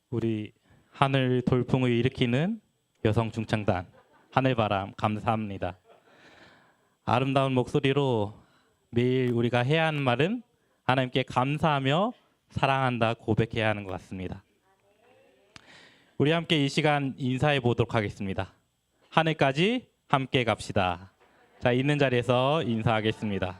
우리 하늘 돌풍을 일으키는 여성 중창단 하늘바람 감사합니다. 아름다운 목소리로 매일 우리가 해야 하는 말은 하나님께 감사하며 사랑한다 고백해야 하는 것 같습니다. 우리 함께 이 시간 인사해 보도록 하겠습니다. 하늘까지 함께 갑시다. 자, 있는 자리에서 인사하겠습니다.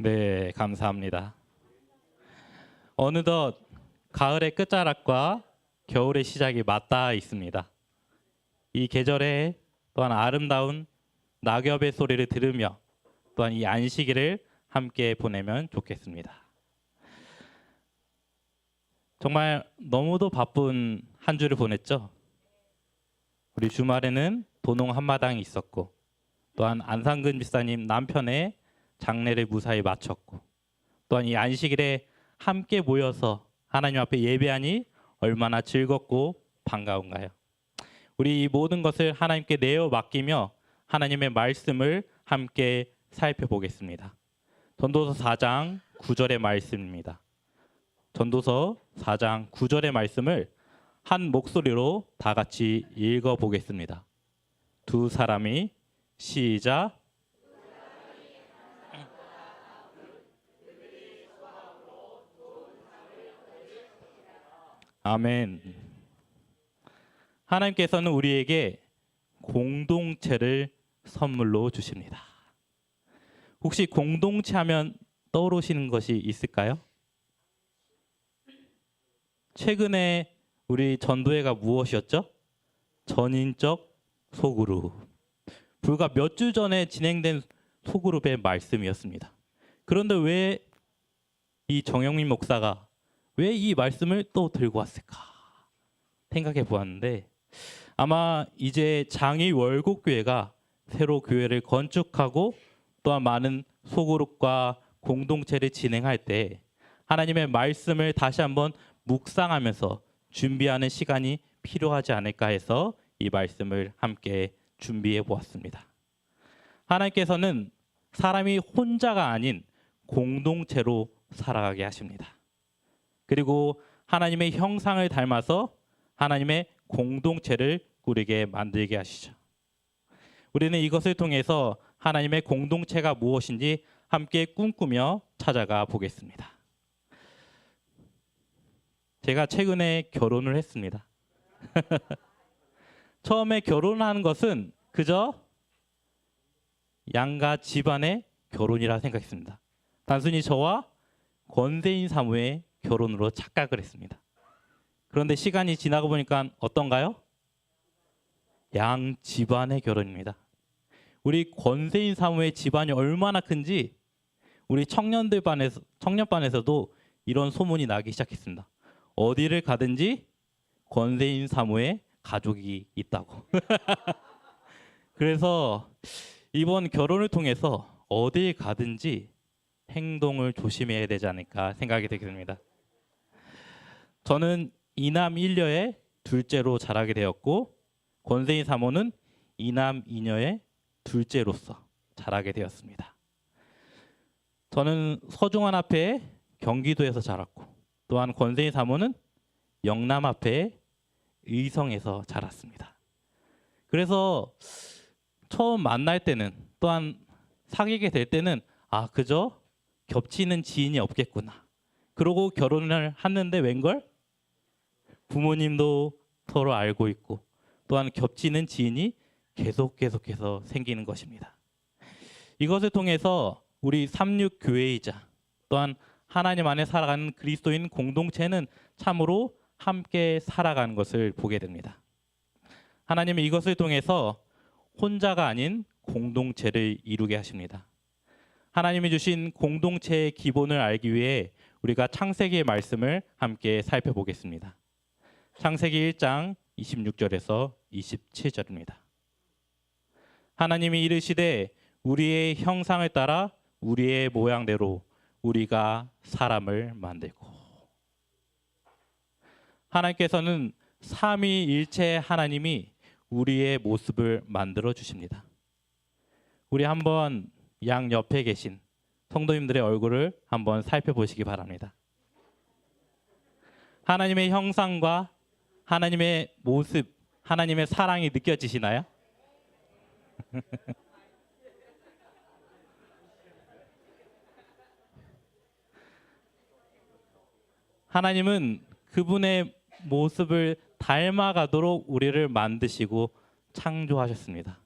네, 감사합니다. 어느덧 가을의 끝자락과 겨울의 시작이 맞닿아 있습니다. 이 계절에 또한 아름다운 낙엽의 소리를 들으며 또한 이 안식일을 함께 보내면 좋겠습니다. 정말 너무도 바쁜 한 주를 보냈죠. 우리 주말에는 도농 한마당이 있었고 또한 안상근 집사님 남편의 장례를 무사히 마쳤고 또한 이 안식일에 함께 모여서 하나님 앞에 예배하니 얼마나 즐겁고 반가운가요. 우리 이 모든 것을 하나님께 내어 맡기며 하나님의 말씀을 함께 살펴보겠습니다. 전도서 4장 9절의 말씀입니다. 전도서 4장 9절의 말씀을 한 목소리로 다 같이 읽어보겠습니다. 두 사람이 시작. 아멘. 하나님께서는 우리에게 공동체를 선물로 주십니다. 혹시 공동체 하면 떠오르시는 것이 있을까요? 최근에 우리 전도회가 무엇이었죠? 전인적 소그룹. 불과 몇 주 전에 진행된 소그룹의 말씀이었습니다. 그런데 왜 이 정영민 목사가 왜 이 말씀을 또 들고 왔을까 생각해 보았는데 아마 이제 장이 월곡교회가 새로 교회를 건축하고 또한 많은 소그룹과 공동체를 진행할 때 하나님의 말씀을 다시 한번 묵상하면서 준비하는 시간이 필요하지 않을까 해서 이 말씀을 함께 준비해 보았습니다. 하나님께서는 사람이 혼자가 아닌 공동체로 살아가게 하십니다. 그리고 하나님의 형상을 닮아서 하나님의 공동체를 꾸리게 만들게 하시죠. 우리는 이것을 통해서 하나님의 공동체가 무엇인지 함께 꿈꾸며 찾아가 보겠습니다. 제가 최근에 결혼을 했습니다. 처음에 결혼하는 것은 그저 양가 집안의 결혼이라 생각했습니다. 단순히 저와 권세인 사모의 결혼으로 착각을 했습니다. 그런데 시간이 지나고 보니까 어떤가요? 양 집안의 결혼입니다. 우리 권세인 사모의 집안이 얼마나 큰지 우리 청년반에서도 이런 소문이 나기 시작했습니다. 어디를 가든지 권세인 사모의 가족이 있다고. 그래서 이번 결혼을 통해서 어딜 가든지 행동을 조심해야 되지 않을까 생각이 되게 됩니다. 저는 이남 일녀의 둘째로 자라게 되었고 권세인 사모는 이남 이녀의 둘째로서 자라게 되었습니다. 저는 서중환 앞에 경기도에서 자랐고 또한 권세인 사모는 영남 앞에 의성에서 자랐습니다. 그래서 처음 만날 때는 또한 사귀게 될 때는 그저 겹치는 지인이 없겠구나. 그러고 결혼을 하는데 웬걸? 부모님도 서로 알고 있고 또한 겹치는 지인이 계속해서 생기는 것입니다. 이것을 통해서 우리 삼육교회이자 또한 하나님 안에 살아가는 그리스도인 공동체는 참으로 함께 살아가는 것을 보게 됩니다. 하나님은 이것을 통해서 혼자가 아닌 공동체를 이루게 하십니다. 하나님이 주신 공동체의 기본을 알기 위해 우리가 창세기의 말씀을 함께 살펴보겠습니다. 창세기 1장 26절에서 27절입니다. 하나님이 이르시되 우리의 형상을 따라 우리의 모양대로 우리가 사람을 만들고. 하나님께서는 삼위일체 하나님이 우리의 모습을 만들어 주십니다. 우리 한번 양 옆에 계신 성도님들의 얼굴을 한번 살펴보시기 바랍니다. 하나님의 형상과 하나님의 모습, 하나님의 사랑이 느껴지시나요? 하나님은 그분의 모습을 닮아가도록 우리를 만드시고 창조하셨습니다.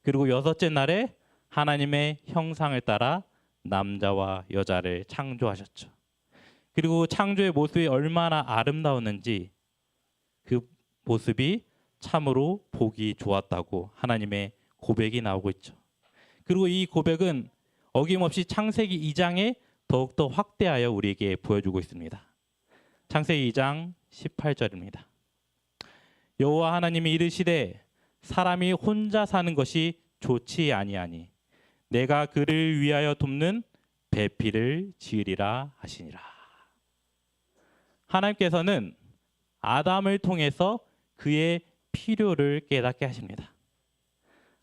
그리고 여섯째 날에 하나님의 형상을 따라 남자와 여자를 창조하셨죠. 그리고 창조의 모습이 얼마나 아름다웠는지 그 모습이 참으로 보기 좋았다고 하나님의 고백이 나오고 있죠. 그리고 이 고백은 어김없이 창세기 2장에 더욱더 확대하여 우리에게 보여주고 있습니다. 창세기 2장 18절입니다. 여호와 하나님이 이르시되 사람이 혼자 사는 것이 좋지 아니하니 내가 그를 위하여 돕는 배필을 지으리라 하시니라. 하나님께서는 아담을 통해서 그의 필요를 깨닫게 하십니다.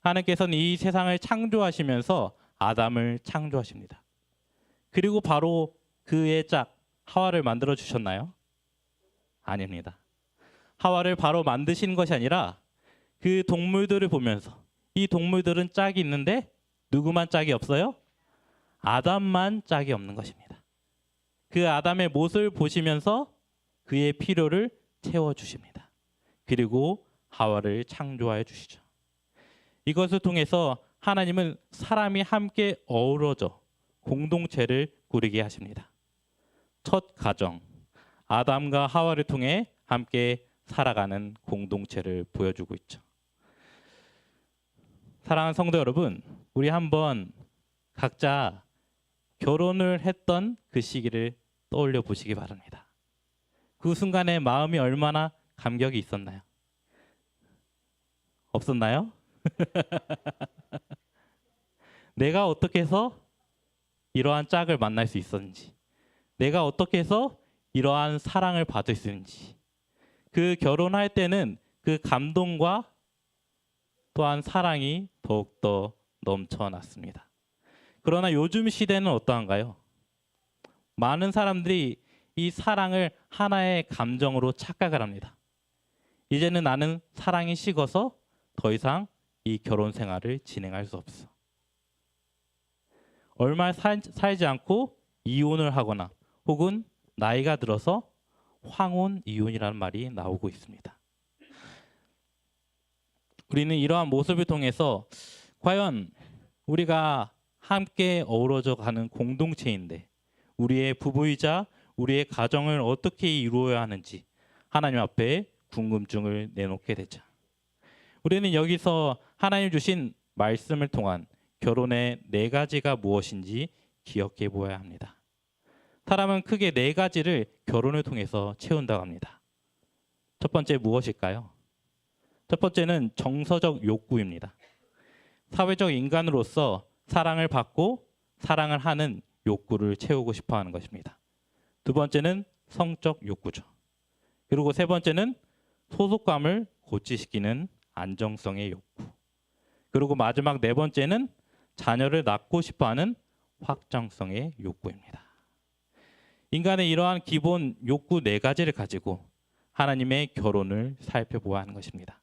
하나님께서는 이 세상을 창조하시면서 아담을 창조하십니다. 그리고 바로 그의 짝 하와를 만들어 주셨나요? 아닙니다. 하와를 바로 만드시는 것이 아니라 그 동물들을 보면서 이 동물들은 짝이 있는데 누구만 짝이 없어요? 아담만 짝이 없는 것입니다. 그 아담의 모습을 보시면서 그의 필요를 채워주십니다. 그리고 하와를 창조하여 주시죠. 이것을 통해서 하나님은 사람이 함께 어우러져 공동체를 꾸리게 하십니다. 첫 가정, 아담과 하와를 통해 함께 살아가는 공동체를 보여주고 있죠. 사랑하는 성도 여러분, 우리 한번 각자 결혼을 했던 그 시기를 떠올려 보시기 바랍니다. 그 순간에 마음이 얼마나 감격이 있었나요? 없었나요? 내가 어떻게 해서 이러한 짝을 만날 수 있었는지, 내가 어떻게 해서 이러한 사랑을 받을 수 있는지, 그 결혼할 때는 그 감동과 또한 사랑이 더욱더 넘쳐났습니다. 그러나 요즘 시대는 어떠한가요? 많은 사람들이 이 사랑을 하나의 감정으로 착각을 합니다. 이제는 나는 사랑이 식어서 더 이상 이 결혼 생활을 진행할 수 없어. 얼마 살지 않고 이혼을 하거나 혹은 나이가 들어서 황혼 이혼이라는 말이 나오고 있습니다. 우리는 이러한 모습을 통해서 과연 우리가 함께 어우러져 가는 공동체인데 우리의 부부이자 우리의 가정을 어떻게 이루어야 하는지 하나님 앞에 궁금증을 내놓게 되죠. 우리는 여기서 하나님 주신 말씀을 통한 결혼의 4가지가 무엇인지 기억해 보아야 합니다. 사람은 크게 4가지를 결혼을 통해서 채운다고 합니다. 첫 번째 무엇일까요? 첫 번째는 정서적 욕구입니다. 사회적 인간으로서 사랑을 받고 사랑을 하는 욕구를 채우고 싶어 하는 것입니다. 두 번째는 성적 욕구죠. 그리고 세 번째는 소속감을 고취시키는 안정성의 욕구. 그리고 마지막 4번째는 자녀를 낳고 싶어 하는 확장성의 욕구입니다. 인간의 이러한 기본 욕구 4가지를 가지고 하나님의 결혼을 살펴보아야 하는 것입니다.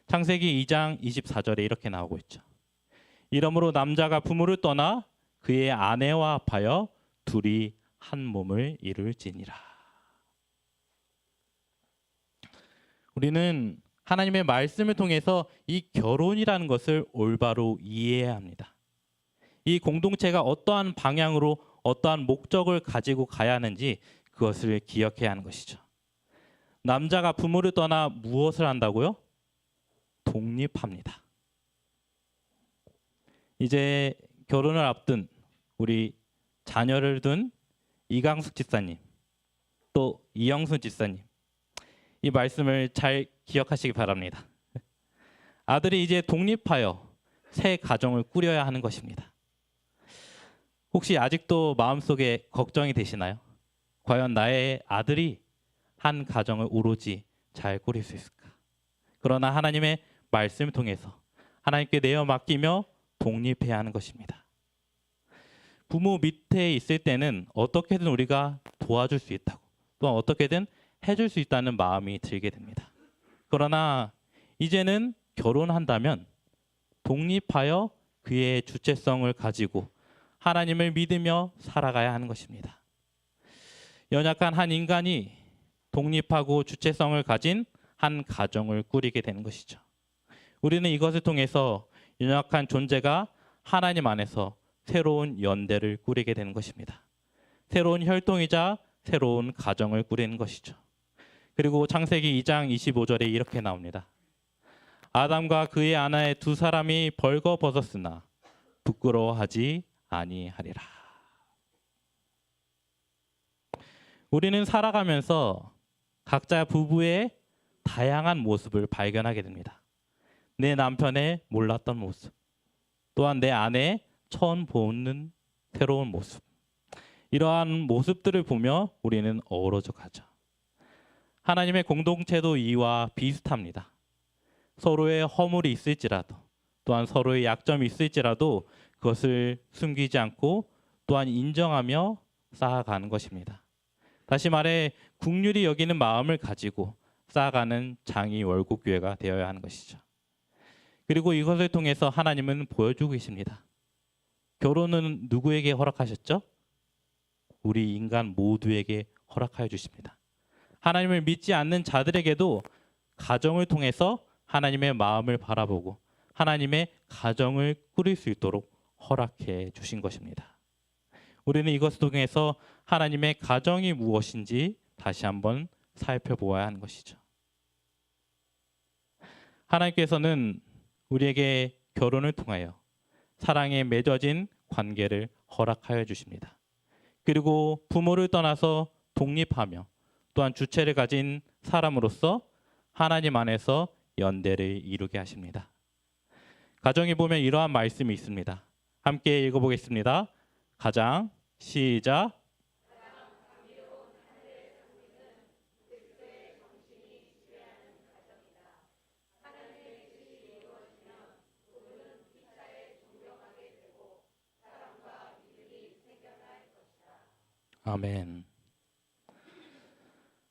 창세기 2장 24절에 이렇게 나오고 있죠. 이러므로 남자가 부모를 떠나 그의 아내와 합하여 둘이 한 몸을 이룰지니라. 우리는 하나님의 말씀을 통해서 이 결혼이라는 것을 올바로 이해해야 합니다. 이 공동체가 어떠한 방향으로 어떠한 목적을 가지고 가야 하는지 그것을 기억해야 하는 것이죠. 남자가 부모를 떠나 무엇을 한다고요? 독립합니다. 이제 결혼을 앞둔 우리 자녀를 둔 이강숙 집사님, 또 이영순 집사님, 이 말씀을 잘 기억하시기 바랍니다. 아들이 이제 독립하여 새 가정을 꾸려야 하는 것입니다. 혹시 아직도 마음속에 걱정이 되시나요? 과연 나의 아들이 한 가정을 오로지 잘 꾸릴 수 있을까? 그러나 하나님의 말씀을 통해서 하나님께 내어 맡기며 독립해야 하는 것입니다. 부모 밑에 있을 때는 어떻게든 우리가 도와줄 수 있다고, 또한 어떻게든 해줄 수 있다는 마음이 들게 됩니다. 그러나 이제는 결혼한다면 독립하여 그의 주체성을 가지고 하나님을 믿으며 살아가야 하는 것입니다. 연약한 한 인간이 독립하고 주체성을 가진 한 가정을 꾸리게 되는 것이죠. 우리는 이것을 통해서 연약한 존재가 하나님 안에서 새로운 연대를 꾸리게 되는 것입니다. 새로운 혈통이자 새로운 가정을 꾸리는 것이죠. 그리고 창세기 2장 25절에 이렇게 나옵니다. 아담과 그의 아내 두 사람이 벌거벗었으나 부끄러워하지 아니하리라. 우리는 살아가면서 각자 부부의 다양한 모습을 발견하게 됩니다. 내 남편의 몰랐던 모습, 또한 내 아내의 처음 보는 새로운 모습. 이러한 모습들을 보며 우리는 어우러져 가죠. 하나님의 공동체도 이와 비슷합니다. 서로의 허물이 있을지라도, 또한 서로의 약점이 있을지라도 그것을 숨기지 않고 또한 인정하며 쌓아가는 것입니다. 다시 말해 긍휼히 여기는 마음을 가지고 쌓아가는 장이 월국교회가 되어야 하는 것이죠. 그리고 이것을 통해서 하나님은 보여주고 계십니다. 결혼은 누구에게 허락하셨죠? 우리 인간 모두에게 허락하여 주십니다. 하나님을 믿지 않는 자들에게도 가정을 통해서 하나님의 마음을 바라보고 하나님의 가정을 꾸릴 수 있도록 허락해 주신 것입니다. 우리는 이것을 통해서 하나님의 가정이 무엇인지 다시 한번 살펴보아야 하는 것이죠. 하나님께서는 우리에게 결혼을 통하여 사랑에 맺어진 관계를 허락하여 주십니다. 그리고 부모를 떠나서 독립하며 또한 주체를 가진 사람으로서 하나님 안에서 연대를 이루게 하십니다. 가정에 보면 이러한 말씀이 있습니다. 함께 읽어보겠습니다. 가장 시작. 아멘.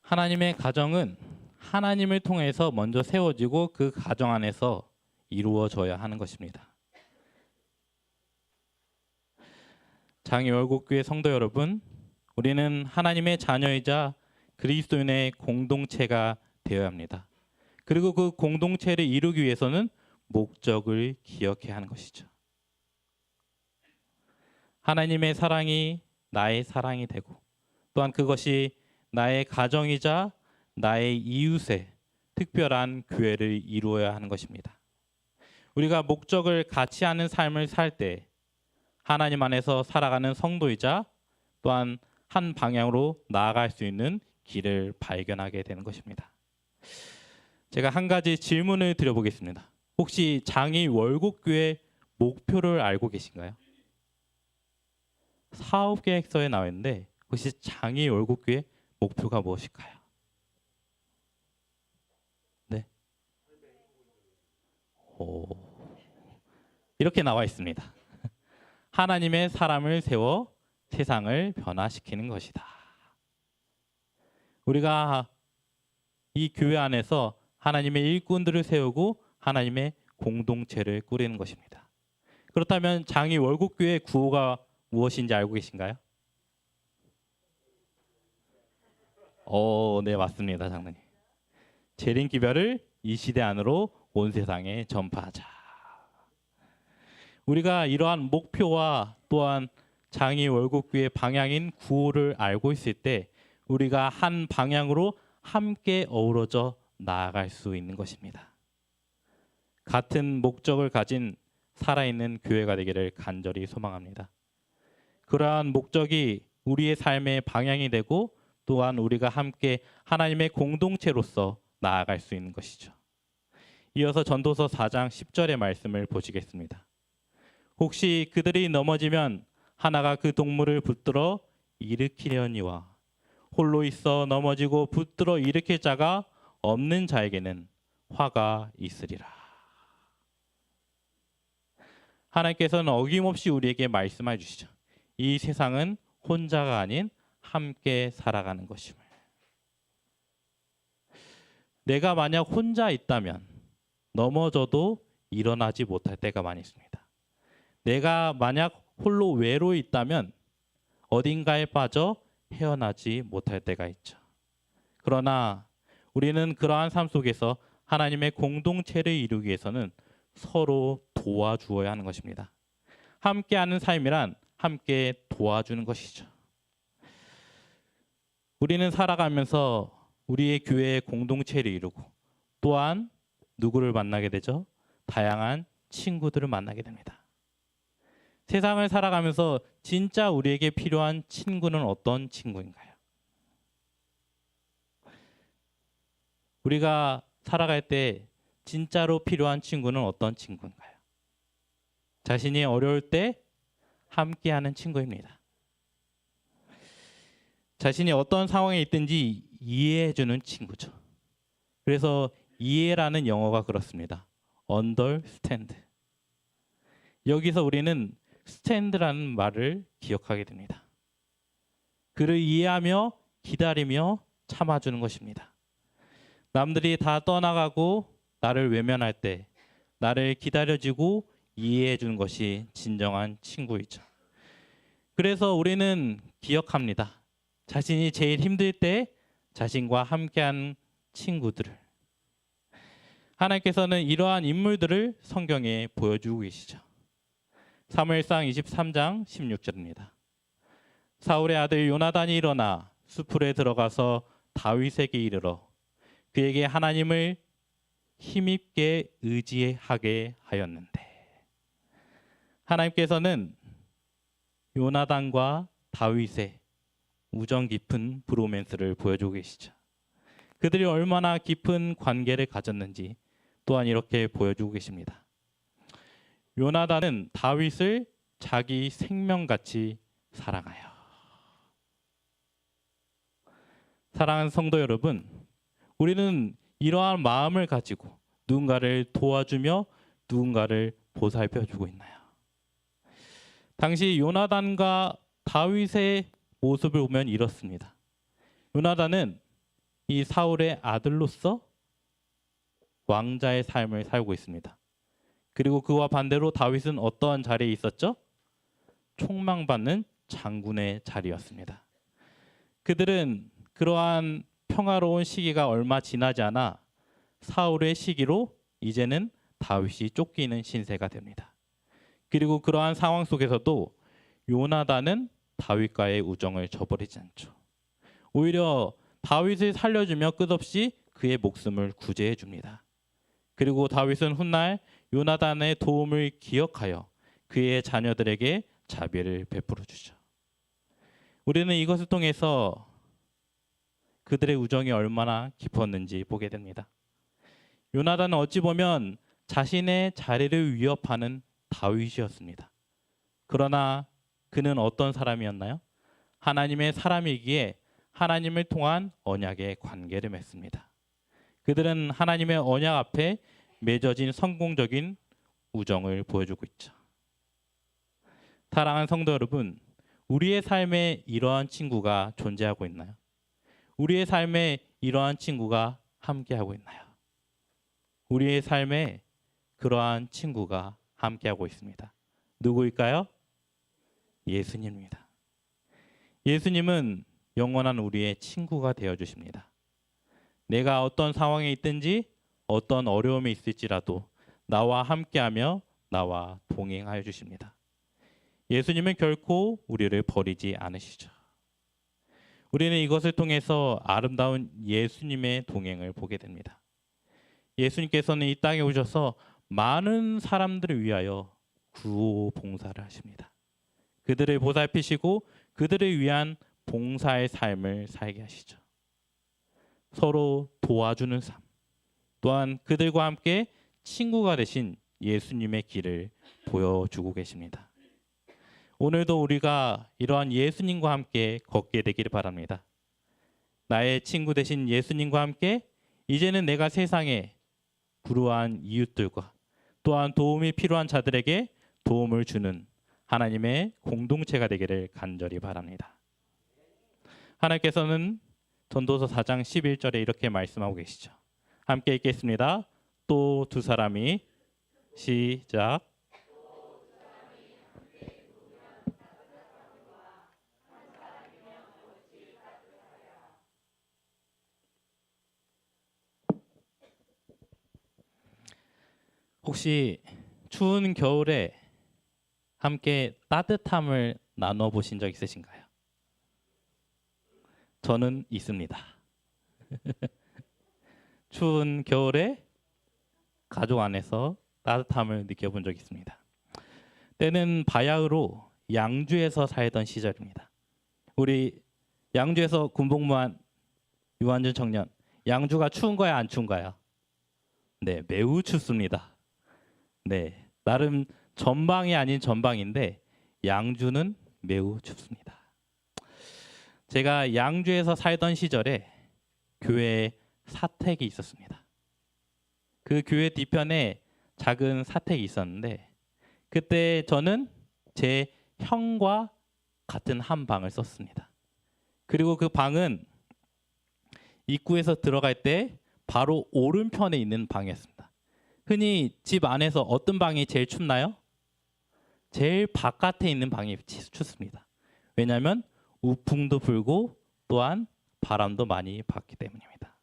하나님의 가정은 하나님을 통해서 먼저 세워지고 그 가정 안에서 이루어져야 하는 것입니다. 장애월국교회 성도 여러분, 우리는 하나님의 자녀이자 그리스도인의 공동체가 되어야 합니다. 그리고 그 공동체를 이루기 위해서는 목적을 기억해야 하는 것이죠. 하나님의 사랑이 나의 사랑이 되고 또한 그것이 나의 가정이자 나의 이웃의 특별한 교회를 이루어야 하는 것입니다. 우리가 목적을 같이 하는 삶을 살 때 하나님 안에서 살아가는 성도이자 또한 한 방향으로 나아갈 수 있는 길을 발견하게 되는 것입니다. 제가 한 가지 질문을 드려보겠습니다. 혹시 장이 월곡교회 목표를 알고 계신가요? 사업계획서에 나와 있는데 혹시 장이 월곡교회 목표가 무엇일까요? 네. 이렇게 나와 있습니다. 하나님의 사람을 세워 세상을 변화시키는 것이다. 우리가 이 교회 안에서 하나님의 일꾼들을 세우고 하나님의 공동체를 꾸리는 것입니다. 그렇다면 장이 월곡교회 구호가 무엇인지 알고 계신가요? 네, 맞습니다, 장로님. 재림기별을 이 시대 안으로 온 세상에 전파하자. 우리가 이러한 목표와 또한 장이 월곡교회 방향인 구호를 알고 있을 때 우리가 한 방향으로 함께 어우러져 나아갈 수 있는 것입니다. 같은 목적을 가진 살아있는 교회가 되기를 간절히 소망합니다. 그러한 목적이 우리의 삶의 방향이 되고 또한 우리가 함께 하나님의 공동체로서 나아갈 수 있는 것이죠. 이어서 전도서 4장 10절의 말씀을 보시겠습니다. 혹시 그들이 넘어지면 하나가 그 동물을 붙들어 일으키려니와 홀로 있어 넘어지고 붙들어 일으킬 자가 없는 자에게는 화가 있으리라. 하나님께서는 어김없이 우리에게 말씀해 주시죠. 이 세상은 혼자가 아닌 함께 살아가는 것임을. 내가 만약 혼자 있다면 넘어져도 일어나지 못할 때가 많이 있습니다. 내가 만약 홀로 외로이 있다면 어딘가에 빠져 헤어나지 못할 때가 있죠. 그러나 우리는 그러한 삶 속에서 하나님의 공동체를 이루기 위해서는 서로 도와주어야 하는 것입니다. 함께하는 삶이란 함께 도와주는 것이죠. 우리는 살아가면서 우리의 교회의 공동체를 이루고 또한 누구를 만나게 되죠? 다양한 친구들을 만나게 됩니다. 세상을 살아가면서 진짜 우리에게 필요한 친구는 어떤 친구인가요? 우리가 살아갈 때 진짜로 필요한 친구는 어떤 친구인가요? 자신이 어려울 때 함께하는 친구입니다. 자신이 어떤 상황에 있든지 이해해주는 친구죠. 그래서 이해라는 영어가 그렇습니다. understand. 여기서 우리는 stand라는 말을 기억하게 됩니다. 그를 이해하며 기다리며 참아주는 것입니다. 남들이 다 떠나가고 나를 외면할 때 나를 기다려주고 이해해주는 것이 진정한 친구이죠. 그래서 우리는 기억합니다. 자신이 제일 힘들 때 자신과 함께한 친구들을. 하나님께서는 이러한 인물들을 성경에 보여주고 계시죠. 사무엘상 23장 16절입니다. 사울의 아들 요나단이 일어나 수풀에 들어가서 다윗에게 이르러 그에게 하나님을 힘있게 의지하게 하였는데, 하나님께서는 요나단과 다윗의 우정 깊은 브로맨스를 보여주고 계시죠. 그들이 얼마나 깊은 관계를 가졌는지 또한 이렇게 보여주고 계십니다. 요나단은 다윗을 자기 생명같이 사랑하여. 사랑하는 성도 여러분, 우리는 이러한 마음을 가지고 누군가를 도와주며 누군가를 보살펴주고 있나요? 당시 요나단과 다윗의 모습을 보면 이렇습니다. 요나단은 이 사울의 아들로서 왕자의 삶을 살고 있습니다. 그리고 그와 반대로 다윗은 어떠한 자리에 있었죠? 총망받는 장군의 자리였습니다. 그들은 그러한 평화로운 시기가 얼마 지나지 않아 사울의 시기로 이제는 다윗이 쫓기는 신세가 됩니다. 그리고 그러한 상황 속에서도 요나단은 다윗과의 우정을 저버리지 않죠. 오히려 다윗을 살려주며 끝없이 그의 목숨을 구제해 줍니다. 그리고 다윗은 훗날 요나단의 도움을 기억하여 그의 자녀들에게 자비를 베풀어 주죠. 우리는 이것을 통해서 그들의 우정이 얼마나 깊었는지 보게 됩니다. 요나단은 어찌 보면 자신의 자리를 위협하는 다윗이었습니다. 그러나 그는 어떤 사람이었나요? 하나님의 사람이기에 하나님을 통한 언약의 관계를 맺습니다. 그들은 하나님의 언약 앞에 맺어진 성공적인 우정을 보여주고 있죠. 사랑하는 성도 여러분, 우리의 삶에 이러한 친구가 존재하고 있나요? 우리의 삶에 이러한 친구가 함께하고 있나요? 우리의 삶에 그러한 친구가 함께하고 있습니다. 누구일까요? 예수님입니다. 예수님은 영원한 우리의 친구가 되어주십니다. 내가 어떤 상황에 있든지 어떤 어려움이 있을지라도 나와 함께하며 나와 동행하여 주십니다. 예수님은 결코 우리를 버리지 않으시죠. 우리는 이것을 통해서 아름다운 예수님의 동행을 보게 됩니다. 예수님께서는 이 땅에 오셔서 많은 사람들을 위하여 구호 봉사를 하십니다. 그들을 보살피시고 그들을 위한 봉사의 삶을 살게 하시죠. 서로 도와주는 삶, 또한 그들과 함께 친구가 되신 예수님의 길을 보여주고 계십니다. 오늘도 우리가 이러한 예수님과 함께 걷게 되기를 바랍니다. 나의 친구 되신 예수님과 함께 이제는 내가 세상에 불우한 이웃들과 또한 도움이 필요한 자들에게 도움을 주는 하나님의 공동체가 되기를 간절히 바랍니다. 하나님께서는 전도서 4장 11절에 이렇게 말씀하고 계시죠. 함께 읽겠습니다. 또 두 사람이 시작. 혹시 추운 겨울에 함께 따뜻함을 나눠 보신 적 있으신가요? 저는 있습니다. 추운 겨울에 가족 안에서 따뜻함을 느껴본 적이 있습니다. 때는 바야흐로 양주에서 살던 시절입니다. 우리 양주에서 군복무한 유한준 청년, 양주가 추운가요, 안 추운가요? 네, 매우 춥습니다. 네, 나름 전방이 아닌 전방인데 양주는 매우 춥습니다. 제가 양주에서 살던 시절에 교회에 사택이 있었습니다. 그 교회 뒤편에 작은 사택이 있었는데 그때 저는 제 형과 같은 한 방을 썼습니다. 그리고 그 방은 입구에서 들어갈 때 바로 오른편에 있는 방이었습니다. 흔히 집 안에서 어떤 방이 제일 춥나요? 제일 바깥에 있는 방이 춥습니다. 왜냐하면 우풍도 불고 또한 바람도 많이 받기 때문입니다.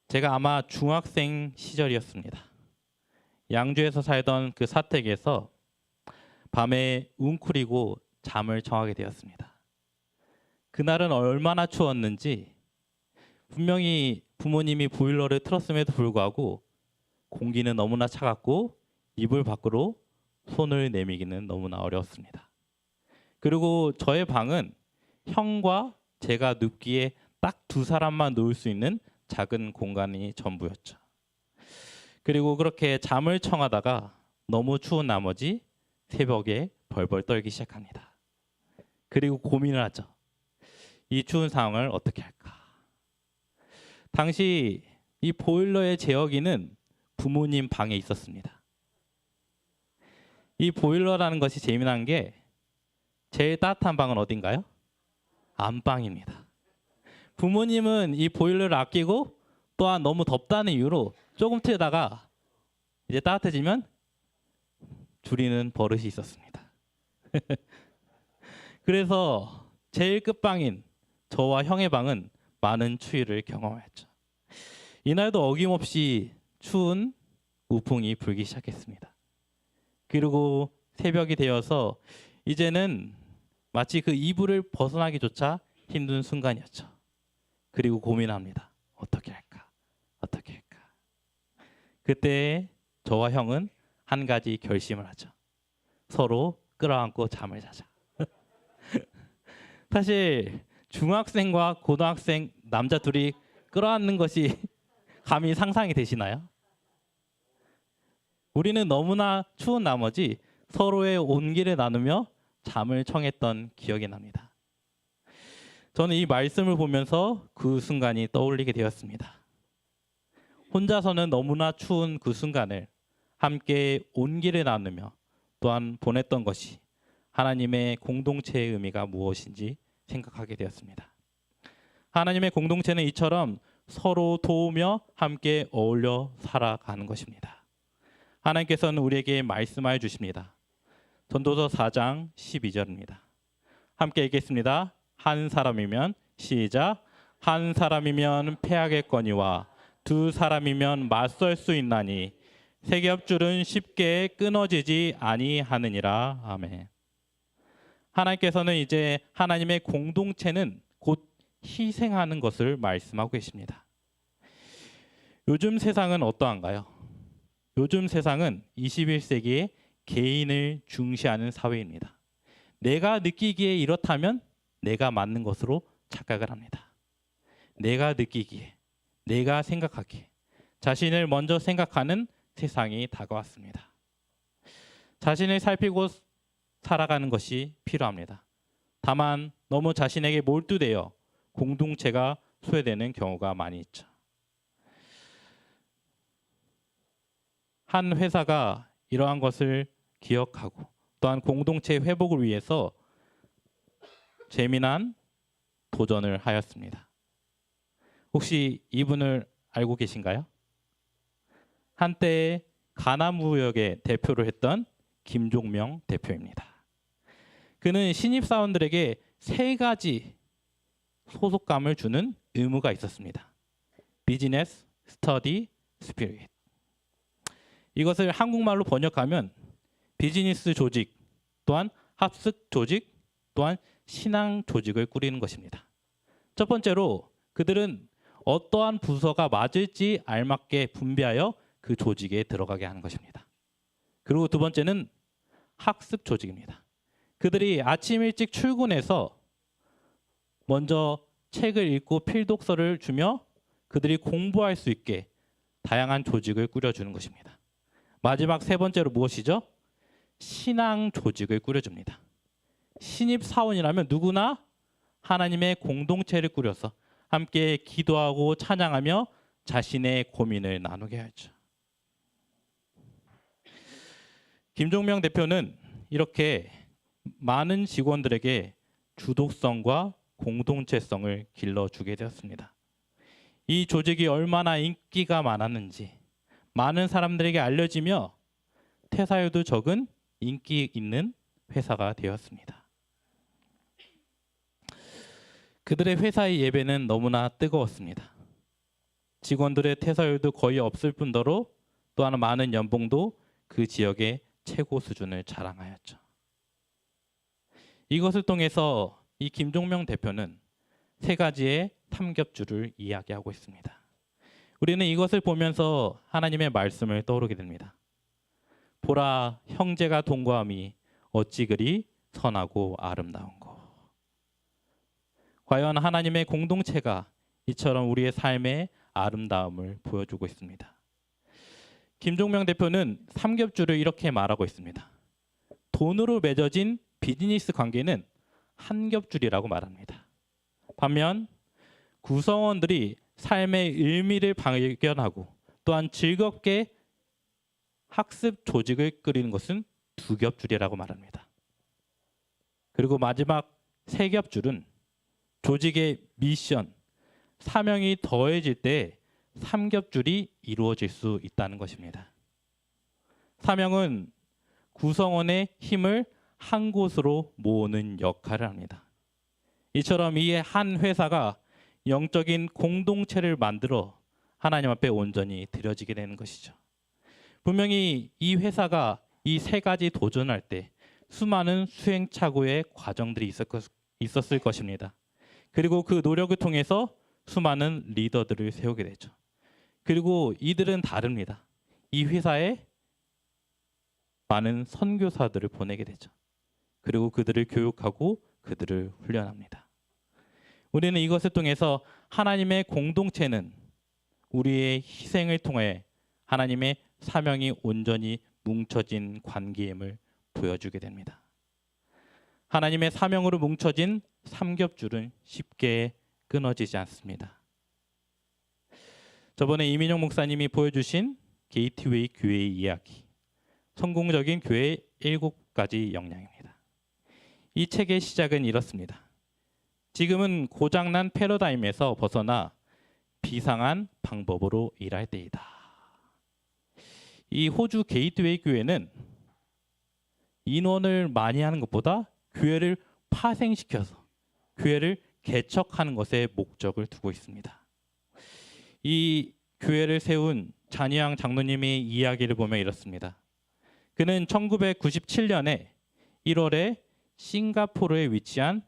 제가 아마 중학생 시절이었습니다. 양주에서 살던 그 사택에서 밤에 웅크리고 잠을 청하게 되었습니다. 그날은 얼마나 추웠는지 분명히 부모님이 보일러를 틀었음에도 불구하고 공기는 너무나 차갑고 이불 밖으로 손을 내미기는 너무나 어려웠습니다. 그리고 저의 방은 형과 제가 눕기에 딱 두 사람만 누울 수 있는 작은 공간이 전부였죠. 그리고 그렇게 잠을 청하다가 너무 추운 나머지 새벽에 벌벌 떨기 시작합니다. 그리고 고민을 하죠. 이 추운 상황을 어떻게 할까? 당시 이 보일러의 제어기는 부모님 방에 있었습니다. 이 보일러라는 것이 재미난 게 제일 따뜻한 방은 어딘가요? 안방입니다. 부모님은 이 보일러를 아끼고 또한 너무 덥다는 이유로 조금 틀다가 이제 따뜻해지면 줄이는 버릇이 있었습니다. 그래서 제일 끝방인 저와 형의 방은 많은 추위를 경험했죠. 이날도 어김없이 추운 우풍이 불기 시작했습니다. 그리고 새벽이 되어서 이제는 마치 그 이불을 벗어나기조차 힘든 순간이었죠. 그리고 고민합니다. 어떻게 할까? 어떻게 할까? 그때 저와 형은 한 가지 결심을 하죠. 서로 끌어안고 잠을 자자. 사실 중학생과 고등학생 남자 둘이 끌어안는 것이 감히 상상이 되시나요? 우리는 너무나 추운 나머지 서로의 온기를 나누며 잠을 청했던 기억이 납니다. 저는 이 말씀을 보면서 그 순간이 떠올리게 되었습니다. 혼자서는 너무나 추운 그 순간을 함께 온기를 나누며 또한 보냈던 것이 하나님의 공동체의 의미가 무엇인지 생각하게 되었습니다. 하나님의 공동체는 이처럼 서로 도우며 함께 어울려 살아가는 것입니다. 하나님께서는 우리에게 말씀하여 주십니다. 전도서 4장 12절입니다. 함께 읽겠습니다. 한 사람이면 시작. 한 사람이면 패하겠거니와 두 사람이면 맞설 수 있나니 세 겹줄은 쉽게 끊어지지 아니하느니라. 아멘. 하나님께서는 이제 하나님의 공동체는 곧 희생하는 것을 말씀하고 계십니다. 요즘 세상은 어떠한가요? 요즘 세상은 21세기에 개인을 중시하는 사회입니다. 내가 느끼기에 이렇다면 내가 맞는 것으로 착각을 합니다. 내가 느끼기에, 내가 생각하기에 자신을 먼저 생각하는 세상이 다가왔습니다. 자신을 살피고 살아가는 것이 필요합니다. 다만 너무 자신에게 몰두되어 공동체가 소외되는 경우가 많이 있죠. 한 회사가 이러한 것을 기억하고 또한 공동체 회복을 위해서 재미난 도전을 하였습니다. 혹시 이분을 알고 계신가요? 한때 가나무역의 대표를 했던 김종명 대표입니다. 그는 신입사원들에게 3가지 소속감을 주는 의무가 있었습니다. 비즈니스, 스터디, 스피릿. 이것을 한국말로 번역하면 비즈니스 조직, 또한 합숙 조직, 또한 신앙 조직을 꾸리는 것입니다. 첫 번째로 그들은 어떠한 부서가 맞을지 알맞게 분배하여 그 조직에 들어가게 하는 것입니다. 그리고 두 번째는 학습 조직입니다. 그들이 아침 일찍 출근해서 먼저 책을 읽고 필독서를 주며 그들이 공부할 수 있게 다양한 조직을 꾸려주는 것입니다. 마지막 3번째로 무엇이죠? 신앙 조직을 꾸려줍니다. 신입 사원이라면 누구나 하나님의 공동체를 꾸려서 함께 기도하고 찬양하며 자신의 고민을 나누게 하죠. 김종명 대표는 이렇게 많은 직원들에게 주도성과 공동체성을 길러주게 되었습니다. 이 조직이 얼마나 인기가 많았는지 많은 사람들에게 알려지며 퇴사율도 적은 인기 있는 회사가 되었습니다. 그들의 회사의 예배는 너무나 뜨거웠습니다. 직원들의 퇴사율도 거의 없을 뿐더러 또한 많은 연봉도 그 지역의 최고 수준을 자랑하였죠. 이것을 통해서 이 김종명 대표는 3가지의 삼겹줄을 이야기하고 있습니다. 우리는 이것을 보면서 하나님의 말씀을 떠오르게 됩니다. 보라, 형제가 동거함이 어찌 그리 선하고 아름다운고. 과연 하나님의 공동체가 이처럼 우리의 삶의 아름다움을 보여주고 있습니다. 김종명 대표는 삼겹줄을 이렇게 말하고 있습니다. 돈으로 맺어진 비즈니스 관계는 한 겹줄이라고 말합니다. 반면 구성원들이 삶의 의미를 발견하고 또한 즐겁게 학습 조직을 꾸리는 것은 2겹줄이라고 말합니다. 그리고 마지막 3겹줄은 조직의 미션, 사명이 더해질 때 3겹줄이 이루어질 수 있다는 것입니다. 사명은 구성원의 힘을 한 곳으로 모으는 역할을 합니다. 이처럼 이 한 회사가 영적인 공동체를 만들어 하나님 앞에 온전히 드려지게 되는 것이죠. 분명히 이 회사가 이 3가지 도전할 때 수많은 수행착오의 과정들이 있었을 것입니다. 그리고 그 노력을 통해서 수많은 리더들을 세우게 되죠. 그리고 이들은 다릅니다. 이 회사에 많은 선교사들을 보내게 되죠. 그리고 그들을 교육하고 그들을 훈련합니다. 우리는 이것을 통해서 하나님의 공동체는 우리의 희생을 통해 하나님의 사명이 온전히 뭉쳐진 관계임을 보여주게 됩니다. 하나님의 사명으로 뭉쳐진 삼겹줄은 쉽게 끊어지지 않습니다. 저번에 이민용 목사님이 보여주신 게이트웨이 교회의 이야기, 성공적인 교회의 7가지 역량입니다. 이 책의 시작은 이렇습니다. 지금은 고장난 패러다임에서 벗어나 비상한 방법으로 일할 때이다. 이 호주 게이트웨이 교회는 인원을 많이 하는 것보다 교회를 파생시켜서 교회를 개척하는 것에 목적을 두고 있습니다. 이 교회를 세운 잔희양 장로님의 이야기를 보면 이렇습니다. 그는 1997년에 1월에 싱가포르에 위치한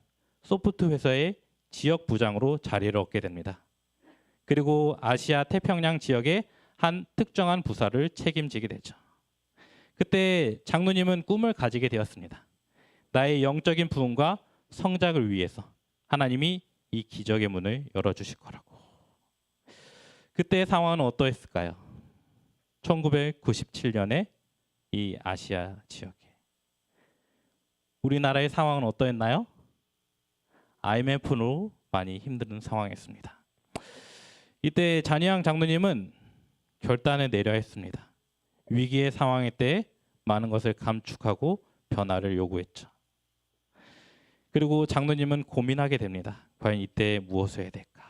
소프트 회사의 지역 부장으로 자리를 얻게 됩니다. 그리고 아시아 태평양 지역의 한 특정한 부서를 책임지게 되죠. 그때 장로님은 꿈을 가지게 되었습니다. 나의 영적인 부흥과 성장을 위해서 하나님이 이 기적의 문을 열어주실 거라고. 그때의 상황은 어떠했을까요? 1997년에 이 아시아 지역에 우리나라의 상황은 어떠했나요? IMF로 많이 힘든 상황이었습니다. 이때 잔희양 장로님은 결단을 내려야 했습니다. 위기의 상황일 때 많은 것을 감축하고 변화를 요구했죠. 그리고 장로님은 고민하게 됩니다. 과연 이때 무엇을 해야 될까?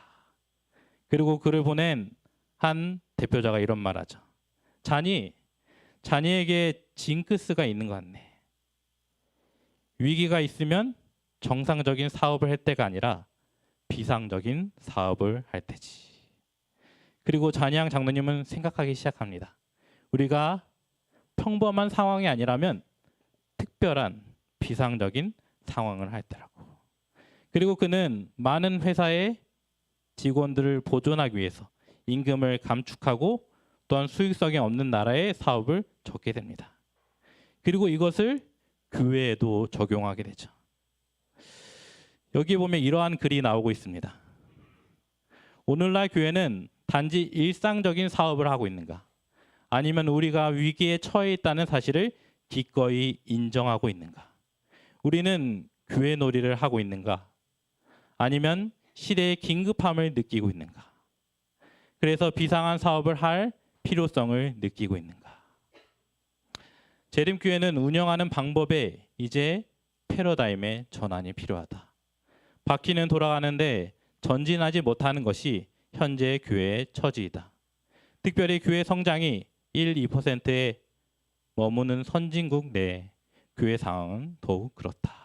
그리고 그를 보낸 한 대표자가 이런 말하죠. 자니에게 징크스가 있는 것 같네. 위기가 있으면 정상적인 사업을 할 때가 아니라 비상적인 사업을 할 때지. 그리고 잔희양 장로님은 생각하기 시작합니다. 우리가 평범한 상황이 아니라면 특별한 비상적인 상황을 할 때라고. 그리고 그는 많은 회사의 직원들을 보존하기 위해서 임금을 감축하고 또한 수익성이 없는 나라의 사업을 접게 됩니다. 그리고 이것을 교회에도 적용하게 되죠. 여기 보면 이러한 글이 나오고 있습니다. 오늘날 교회는 단지 일상적인 사업을 하고 있는가? 아니면 우리가 위기에 처해 있다는 사실을 기꺼이 인정하고 있는가? 우리는 교회 놀이를 하고 있는가? 아니면 시대의 긴급함을 느끼고 있는가? 그래서 비상한 사업을 할 필요성을 느끼고 있는가? 재림교회는 운영하는 방법에 이제 패러다임의 전환이 필요하다. 바퀴는 돌아가는데 전진하지 못하는 것이 현재 교회의 처지이다. 특별히 교회 성장이 1, 2%에 머무는 선진국 내 교회 상황은 더욱 그렇다.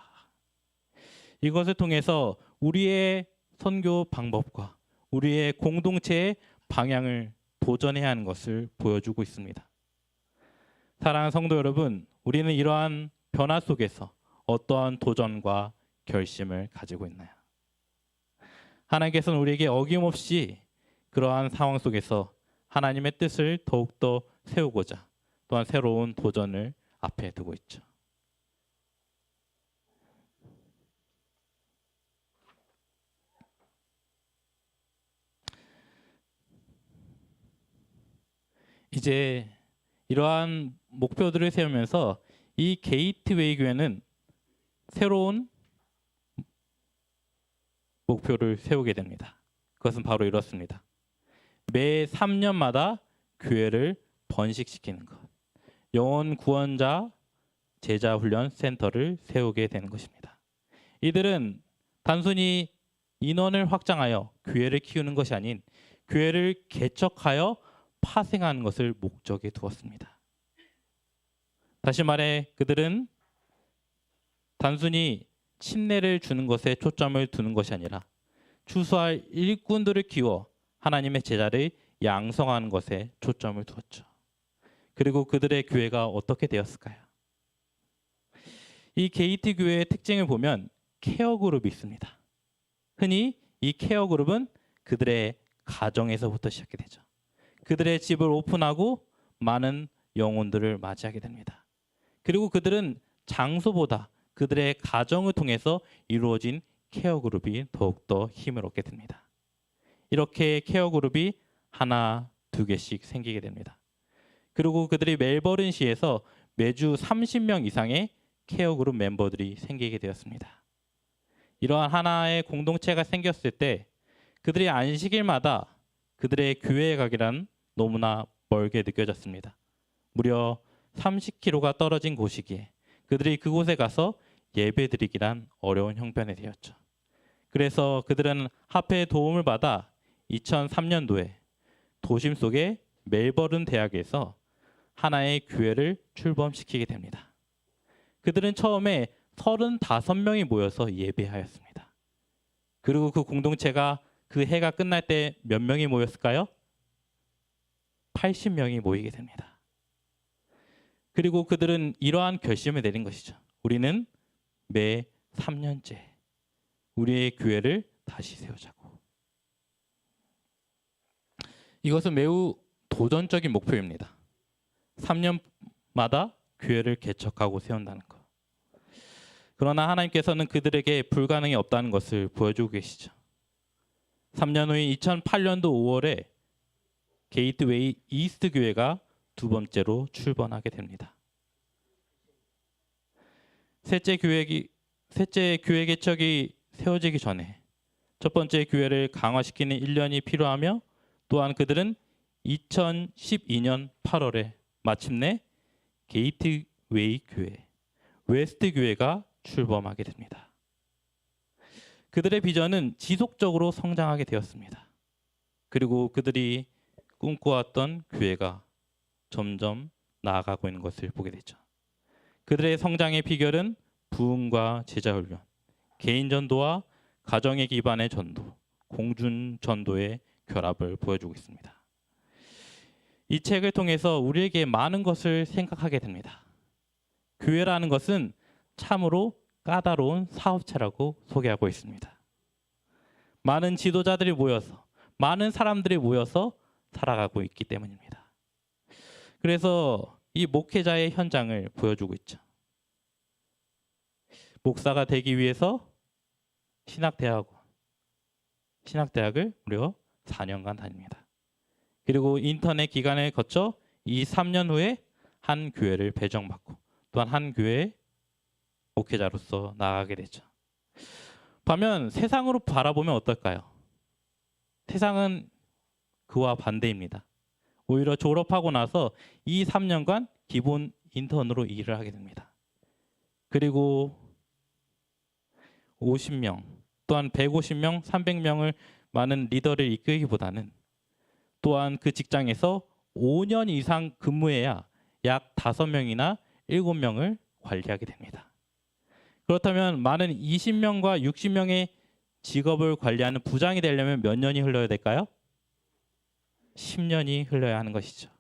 이것을 통해서 우리의 선교 방법과 우리의 공동체의 방향을 도전해야 하는 것을 보여주고 있습니다. 사랑하는 성도 여러분, 우리는 이러한 변화 속에서 어떠한 도전과 결심을 가지고 있나요? 하나님께서는 우리에게 어김없이 그러한 상황 속에서 하나님의 뜻을 더욱더 세우고자 또한 새로운 도전을 앞에 두고 있죠. 이제 이러한 목표들을 세우면서 이 게이트웨이 교회는 새로운 목표를 세우게 됩니다. 그것은 바로 이렇습니다. 매 3년마다 교회를 번식시키는 것. 영혼 구원자 제자 훈련 센터를 세우게 되는 것입니다. 이들은 단순히 인원을 확장하여 교회를 키우는 것이 아닌 교회를 개척하여 파생하는 것을 목적에 두었습니다. 다시 말해 그들은 단순히 침례를 주는 것에 초점을 두는 것이 아니라 추수할 일꾼들을 키워 하나님의 제자를 양성하는 것에 초점을 두었죠. 그리고 그들의 교회가 어떻게 되었을까요? 이 게이트 교회의 특징을 보면 케어 그룹이 있습니다. 흔히 이 케어 그룹은 그들의 가정에서부터 시작이 되죠. 그들의 집을 오픈하고 많은 영혼들을 맞이하게 됩니다. 그리고 그들은 장소보다 그들의 가정을 통해서 이루어진 케어 그룹이 더욱더 힘을 얻게 됩니다. 이렇게 케어 그룹이 하나, 두 개씩 생기게 됩니다. 그리고 그들이 멜버른시에서 매주 30명 이상의 케어 그룹 멤버들이 생기게 되었습니다. 이러한 하나의 공동체가 생겼을 때 그들이 안식일마다 그들의 교회에 가기란 너무나 멀게 느껴졌습니다. 무려 30km가 떨어진 곳이기에 그들이 그곳에 가서 예배드리기란 어려운 형편이 되었죠. 그래서 그들은 합회의 도움을 받아 2003년도에 도심 속의 멜버른 대학에서 하나의 교회를 출범시키게 됩니다. 그들은 처음에 35명이 모여서 예배하였습니다. 그리고 그 공동체가 그 해가 끝날 때 몇 명이 모였을까요? 80명이 모이게 됩니다. 그리고 그들은 이러한 결심을 내린 것이죠. 우리는 매 3년째 우리의 교회를 다시 세우자고. 이것은 매우 도전적인 목표입니다. 3년마다 교회를 개척하고 세운다는 것. 그러나 하나님께서는 그들에게 불가능이 없다는 것을 보여주고 계시죠. 3년 후인 2008년도 5월에 게이트웨이 이스트 교회가 두 번째로 출범하게 됩니다. 셋째 교회 개척이 세워지기 전에 첫 번째 교회를 강화시키는 1년이 필요하며, 또한 그들은 2012년 8월에 마침내 게이트웨이 교회, 웨스트 교회가 출범하게 됩니다. 그들의 비전은 지속적으로 성장하게 되었습니다. 그리고 그들이 꿈꿔왔던 교회가 점점 나아가고 있는 것을 보게 되죠. 그들의 성장의 비결은 부흥과 제자훈련, 개인 전도와 가정에 기반의 전도, 공중 전도의 결합을 보여주고 있습니다. 이 책을 통해서 우리에게 많은 것을 생각하게 됩니다. 교회라는 것은 참으로 까다로운 사업체라고 소개하고 있습니다. 많은 지도자들이 모여서, 많은 사람들이 모여서 살아가고 있기 때문입니다. 그래서 이 목회자의 현장을 보여주고 있죠. 목사가 되기 위해서 신학대학을 무려 4년간 다닙니다. 그리고 인턴의 기간을 거쳐 이 3년 후에 한 교회를 배정받고 또한 한 교회의 목회자로서 나아가게 되죠. 반면 세상으로 바라보면 어떨까요? 세상은 그와 반대입니다. 오히려 졸업하고 나서 이 3년간 기본 인턴으로 일을 하게 됩니다. 그리고 50명, 또한 150명, 300명을 많은 리더를 이끌기보다는 또한 그 직장에서 5년 이상 근무해야 약 5명이나 7명을 관리하게 됩니다. 그렇다면 많은 20명과 60명의 직업을 관리하는 부장이 되려면 몇 년이 흘러야 될까요? 10년이 흘러야 하는 것이죠.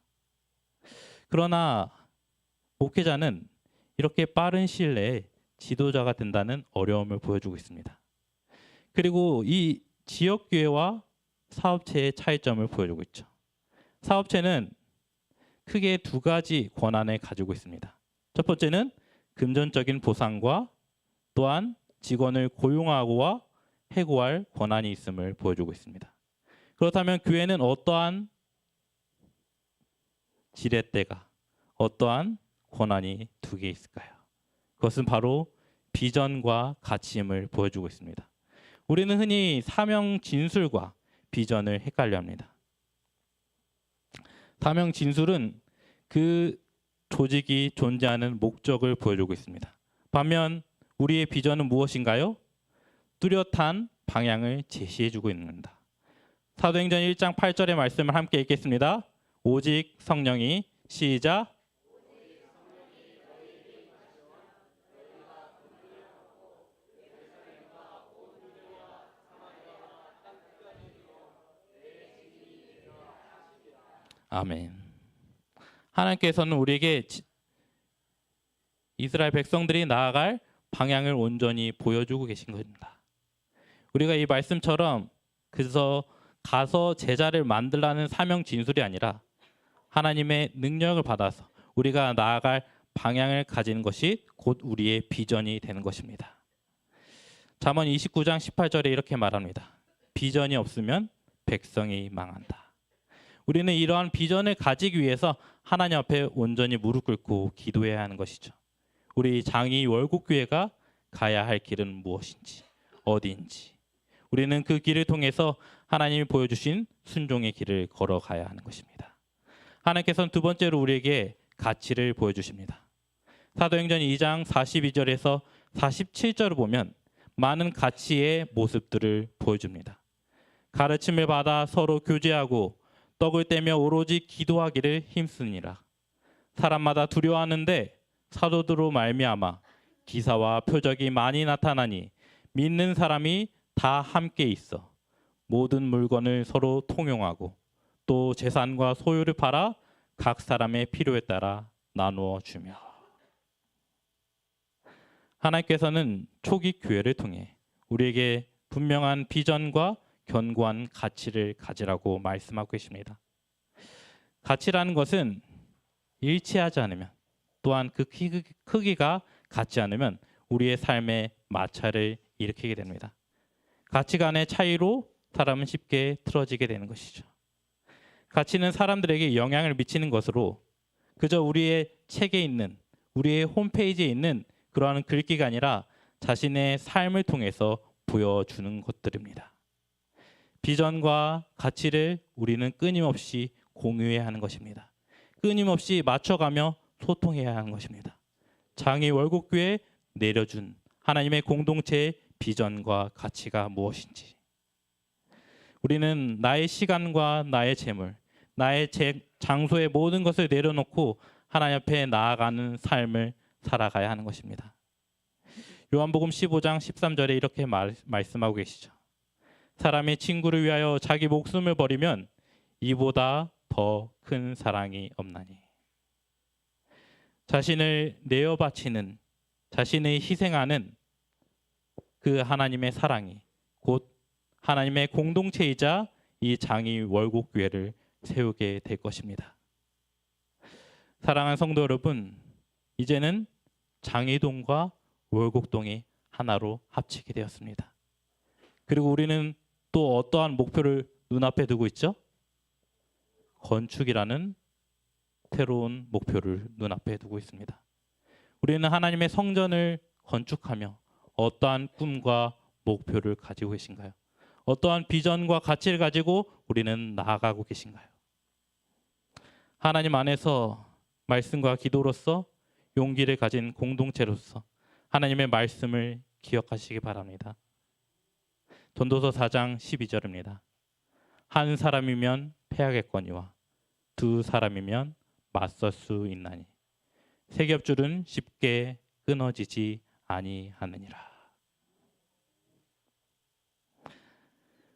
그러나 목회자는 이렇게 빠른 시일 내에 지도자가 된다는 어려움을 보여주고 있습니다. 그리고 이 지역교회와 사업체의 차이점을 보여주고 있죠. 사업체는 크게 두 가지 권한을 가지고 있습니다. 첫 번째는 금전적인 보상과 또한 직원을 고용하고와 해고할 권한이 있음을 보여주고 있습니다. 그렇다면 교회는 어떠한 지렛대가, 어떠한 권한이 두 개 있을까요? 그것은 바로 비전과 가치임을 보여주고 있습니다. 우리는 흔히 사명 진술과 비전을 헷갈려 합니다. 사명 진술은 그 조직이 존재하는 목적을 보여주고 있습니다. 반면 우리의 비전은 무엇인가요? 뚜렷한 방향을 제시해주고 있습니다. 사도행전 1장 8절의 말씀을 함께 읽겠습니다. 오직 성령이, 시작. 아멘. 하나님께서는 우리에게 이스라엘 백성들이 나아갈 방향을 온전히 보여주고 계신 겁니다. 우리가 이 말씀처럼 그래서 가서 제자를 만들라는 사명 진술이 아니라 하나님의 능력을 받아서 우리가 나아갈 방향을 가지는 것이 곧 우리의 비전이 되는 것입니다. 잠언 29장 18절에 이렇게 말합니다. 비전이 없으면 백성이 망한다. 우리는 이러한 비전을 가지기 위해서 하나님 앞에 온전히 무릎 꿇고 기도해야 하는 것이죠. 우리 장이 월곡교회가 가야 할 길은 무엇인지, 어디인지, 우리는 그 길을 통해서 하나님이 보여주신 순종의 길을 걸어가야 하는 것입니다. 하나님께서는 두 번째로 우리에게 가치를 보여주십니다. 사도행전 2장 42절에서 47절을 보면 많은 가치의 모습들을 보여줍니다. 가르침을 받아 서로 교제하고 떡을 떼며 오로지 기도하기를 힘쓰니라. 사람마다 두려워하는데 사도들로 말미암아 기사와 표적이 많이 나타나니 믿는 사람이 다 함께 있어 모든 물건을 서로 통용하고 또 재산과 소유를 팔아 각 사람의 필요에 따라 나누어 주며. 하나님께서는 초기 교회를 통해 우리에게 분명한 비전과 견고한 가치를 가지라고 말씀하고 계십니다. 가치라는 것은 일치하지 않으면, 또한 그 크기가 같지 않으면 우리의 삶에 마찰을 일으키게 됩니다. 가치관의 차이로 사람은 쉽게 틀어지게 되는 것이죠. 가치는 사람들에게 영향을 미치는 것으로 그저 우리의 책에 있는, 우리의 홈페이지에 있는 그러한 글귀가 아니라 자신의 삶을 통해서 보여주는 것들입니다. 비전과 가치를 우리는 끊임없이 공유해야 하는 것입니다. 끊임없이 맞춰가며 소통해야 하는 것입니다. 장이 월곡교회에 내려준 하나님의 공동체의 비전과 가치가 무엇인지, 우리는 나의 시간과 나의 재물, 나의 장소의 모든 것을 내려놓고 하나님 앞에 나아가는 삶을 살아가야 하는 것입니다. 요한복음 15장 13절에 이렇게 말씀하고 계시죠. 사람의 친구를 위하여 자기 목숨을 버리면 이보다 더 큰 사랑이 없나니. 자신을 내어 바치는, 자신을 희생하는 그 하나님의 사랑이 곧 하나님의 공동체이자 이 장이 월곡교회를 세우게 될 것입니다. 사랑하는 성도 여러분, 이제는 장이동과 월곡동이 하나로 합치게 되었습니다. 그리고 우리는 또 어떠한 목표를 눈앞에 두고 있죠? 건축이라는 새로운 목표를 눈앞에 두고 있습니다. 우리는 하나님의 성전을 건축하며 어떠한 꿈과 목표를 가지고 계신가요? 어떠한 비전과 가치를 가지고 우리는 나아가고 계신가요? 하나님 안에서 말씀과 기도로서 용기를 가진 공동체로서 하나님의 말씀을 기억하시기 바랍니다. 전도서 4장 12절입니다. 한 사람이면 패하겠거니와 두 사람이면 맞설 수 있나니 세 겹줄은 쉽게 끊어지지 아니하느니라.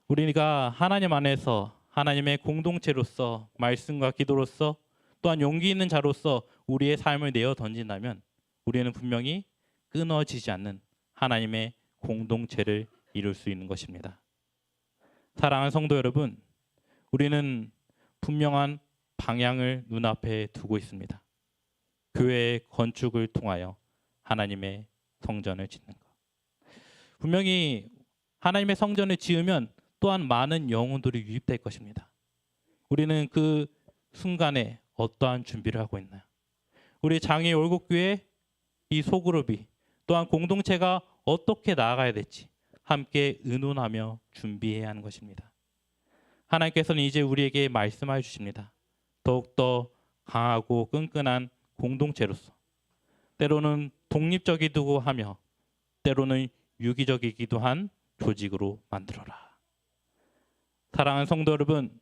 우리가 하나님 안에서 하나님의 공동체로서 말씀과 기도로서 또한 용기 있는 자로서 우리의 삶을 내어 던진다면 우리는 분명히 끊어지지 않는 하나님의 공동체를 이룰 수 있는 것입니다. 사랑하는 성도 여러분, 우리는 분명한 방향을 눈앞에 두고 있습니다. 교회의 건축을 통하여 하나님의 성전을 짓는 것. 분명히 하나님의 성전을 지으면 또한 많은 영혼들이 유입될 것입니다. 우리는 그 순간에 어떠한 준비를 하고 있나요? 우리 장애 월곡교회 이 소그룹이 또한 공동체가 어떻게 나아가야 될지 함께 의논하며 준비해야 하는 것입니다. 하나님께서는 이제 우리에게 말씀해 주십니다. 더욱더 강하고 끈끈한 공동체로서 때로는 독립적이기도 하며 때로는 유기적이기도 한 조직으로 만들어라. 사랑하는 성도 여러분,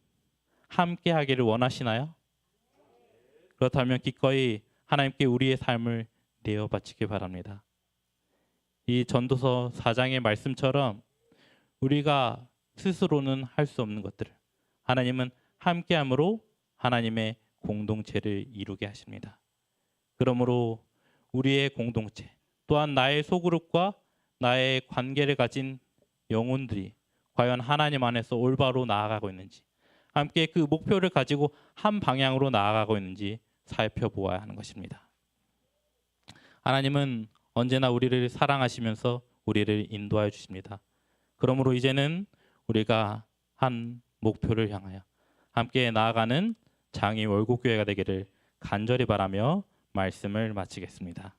함께 하기를 원하시나요? 그렇다면 기꺼이 하나님께 우리의 삶을 내어 바치기 바랍니다. 이 전도서 4장의 말씀처럼 우리가 스스로는 할 수 없는 것들을 하나님은 함께함으로 하나님의 공동체를 이루게 하십니다. 그러므로 우리의 공동체 또한 나의 소그룹과 나의 관계를 가진 영혼들이 과연 하나님 안에서 올바로 나아가고 있는지, 함께 그 목표를 가지고 한 방향으로 나아가고 있는지 살펴보아야 하는 것입니다. 하나님은 언제나 우리를 사랑하시면서 우리를 인도하여 주십니다. 그러므로 이제는 우리가 한 목표를 향하여 함께 나아가는 장이 월곡교회가 되기를 간절히 바라며 말씀을 마치겠습니다.